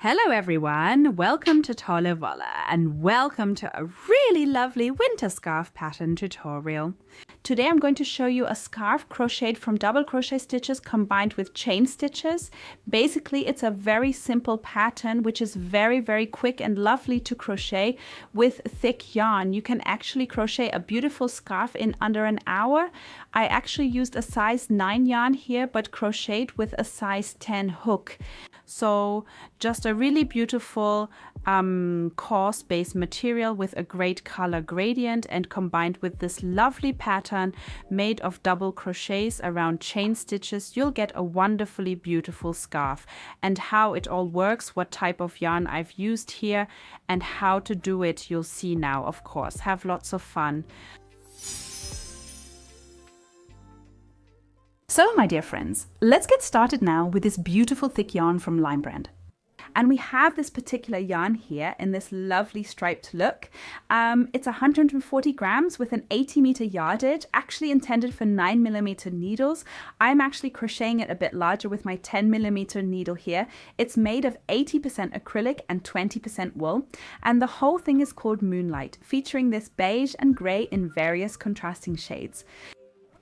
Hello everyone, welcome to Tolle Wolle and welcome to a really lovely winter scarf pattern tutorial. Today I'm going to show you a scarf crocheted from double crochet stitches combined with chain stitches. Basically it's a very simple pattern which is very quick and lovely to crochet with thick yarn. You can actually crochet a beautiful scarf in under an hour. I actually used a size 9 yarn here but crocheted with a size 10 hook. So just a really beautiful coarse base material with a great color gradient and combined with this lovely pattern made of double crochets around chain stitches, you'll get a wonderfully beautiful scarf. And how it all works, what type of yarn I've used here and how to do it, you'll see now, of course. Have lots of fun. So my dear friends, let's get started now with this beautiful thick yarn from Lime Brand. And we have this particular yarn here in this lovely striped look. It's 140 grams with an 80-meter yardage, actually intended for 9mm needles. I'm actually crocheting it a bit larger with my 10mm needle here. It's made of 80% acrylic and 20% wool. And the whole thing is called Moonlight, featuring this beige and grey in various contrasting shades.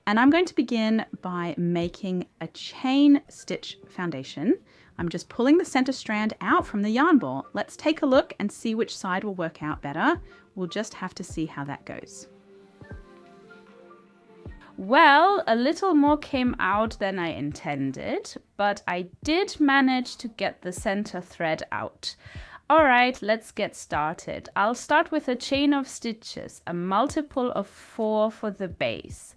And I'm going to begin by making a chain stitch foundation. I'm just pulling the center strand out from the yarn ball. Let's take a look and see which side will work out better. We'll just have to see how that goes. Well, a little more came out than I intended, but I did manage to get the center thread out. All right, let's get started. I'll start with a chain of stitches, a multiple of 4 for the base.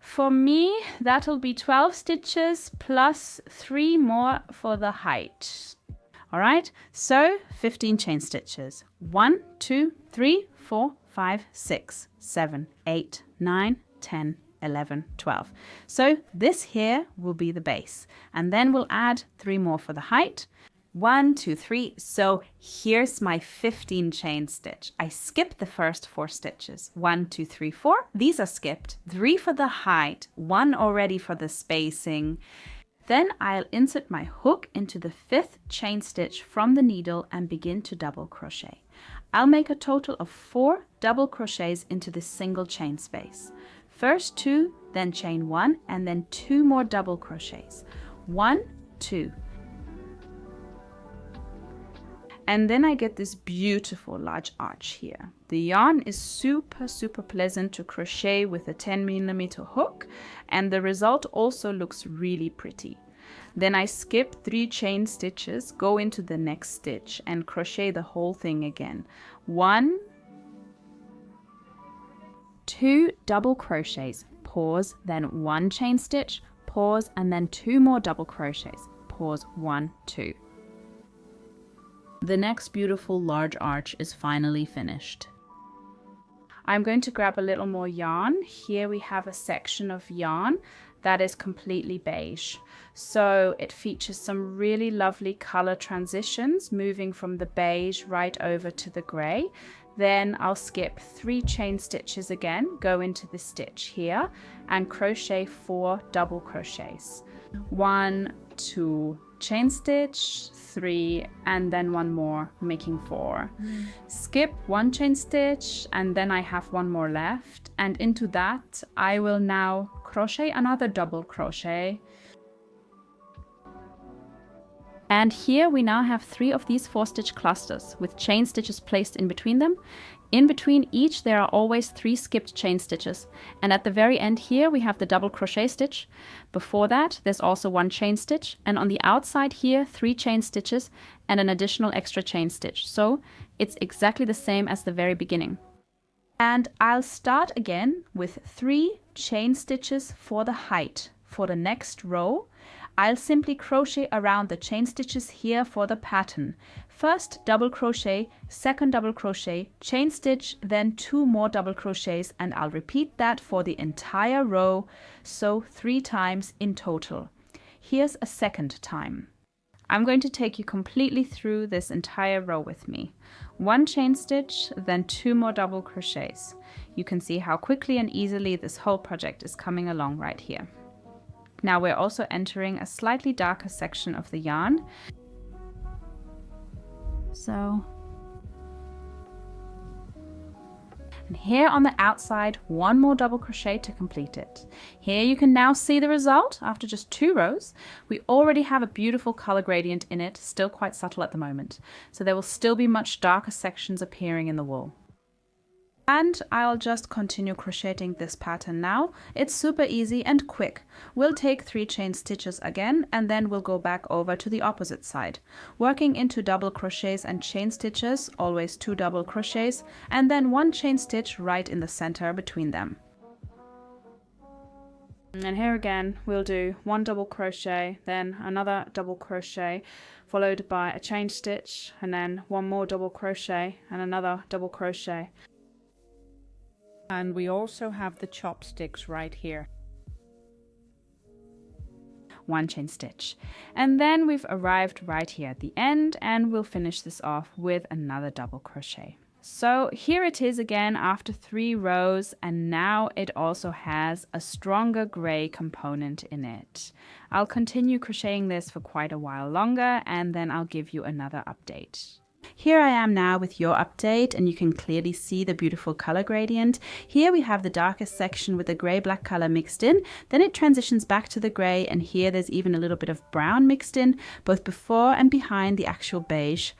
For me, that'll be 12 stitches plus 3 more for the height. All right, so 15 chain stitches. 1, 2, 3, 4, 5, 6, 7, 8, 9, 10, 11, 12. So this here will be the base. And then we'll add 3 more for the height. 1, 2, 3. So here's my 15 chain stitch. I skipped the first 4 stitches. 1, 2, 3, 4. These are skipped. 3 for the height, 1 already for the spacing. Then I'll insert my hook into the 5th chain stitch from the needle and begin to double crochet. I'll make a total of 4 double crochets into this single chain space. First 2, then chain 1, and then 2 more double crochets. 1, 2. And then I get this beautiful large arch here. The yarn is super pleasant to crochet with a 10mm hook, and the result also looks really pretty. Then I skip 3 chain stitches, go into the next stitch and crochet the whole thing again. 1, 2 double crochets, pause, then 1 chain stitch, pause, and then 2 more double crochets, pause, 1, 2. The next beautiful large arch is finally finished. I'm going to grab a little more yarn. Here we have a section of yarn that is completely beige. So it features some really lovely color transitions moving from the beige right over to the gray. Then I'll skip 3 chain stitches again, go into the stitch here and crochet 4 double crochets. 1, 2, chain stitch, 3, and then 1 more, making 4. Skip 1 chain stitch, and then I have 1 more left, and into that I will now crochet another double crochet. And here we now have 3 of these 4-stitch clusters with chain stitches placed in between them. In between each there are always 3 skipped chain stitches, and at the very end here we have the double crochet stitch. Before that there's also 1 chain stitch, and on the outside here 3 chain stitches and an additional extra chain stitch. So it's exactly the same as the very beginning. And I'll start again with 3 chain stitches for the height. For the next row I'll simply crochet around the chain stitches here for the pattern. First double crochet, second double crochet, chain stitch, then 2 more double crochets, and I'll repeat that for the entire row, so 3 times in total. Here's a second time. I'm going to take you completely through this entire row with me. 1 chain stitch, then 2 more double crochets. You can see how quickly and easily this whole project is coming along right here. Now we're also entering a slightly darker section of the yarn. so. And here on the outside, one more double crochet to complete it. Here you can now see the result after just 2 rows. We already have a beautiful color gradient in it, still quite subtle at the moment. So there will still be much darker sections appearing in the wool. And I'll just continue crocheting this pattern now. It's super easy and quick. We'll take 3 chain stitches again, and then we'll go back over to the opposite side, working into double crochets and chain stitches, always 2 double crochets, and then 1 chain stitch right in the center between them. And here again, we'll do 1 double crochet, then another double crochet, followed by a chain stitch, and then 1 more double crochet and another double crochet. And we also have the chopsticks right here. 1 chain stitch. And then we've arrived right here at the end, and we'll finish this off with another double crochet. So here it is again after 3 rows, and now it also has a stronger gray component in it. I'll continue crocheting this for quite a while longer, and then I'll give you another update. Here I am now with your update, and you can clearly see the beautiful color gradient. Here we have the darkest section with the gray-black color mixed in, then it transitions back to the gray, and here there's even a little bit of brown mixed in, both before and behind the actual beige.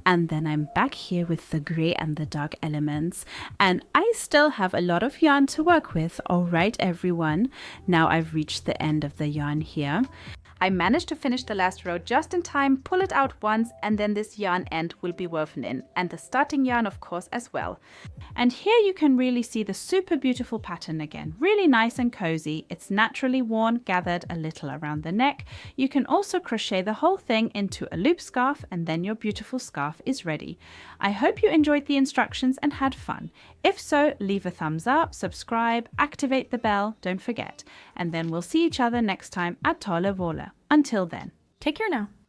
And then I'm back here with the gray and the dark elements, and I still have a lot of yarn to work with. All right, everyone, now I've reached the end of the yarn here. I managed to finish the last row just in time, pull it out once, and then this yarn end will be woven in, and the starting yarn of course as well. And here you can really see the super beautiful pattern again, really nice and cozy. It's naturally worn, gathered a little around the neck. You can also crochet the whole thing into a loop scarf, and then your beautiful scarf is ready. I hope you enjoyed the instructions and had fun. If so, leave a thumbs up, subscribe, activate the bell, don't forget. And then we'll see each other next time at Tolle Wolle. Until then, Take care now.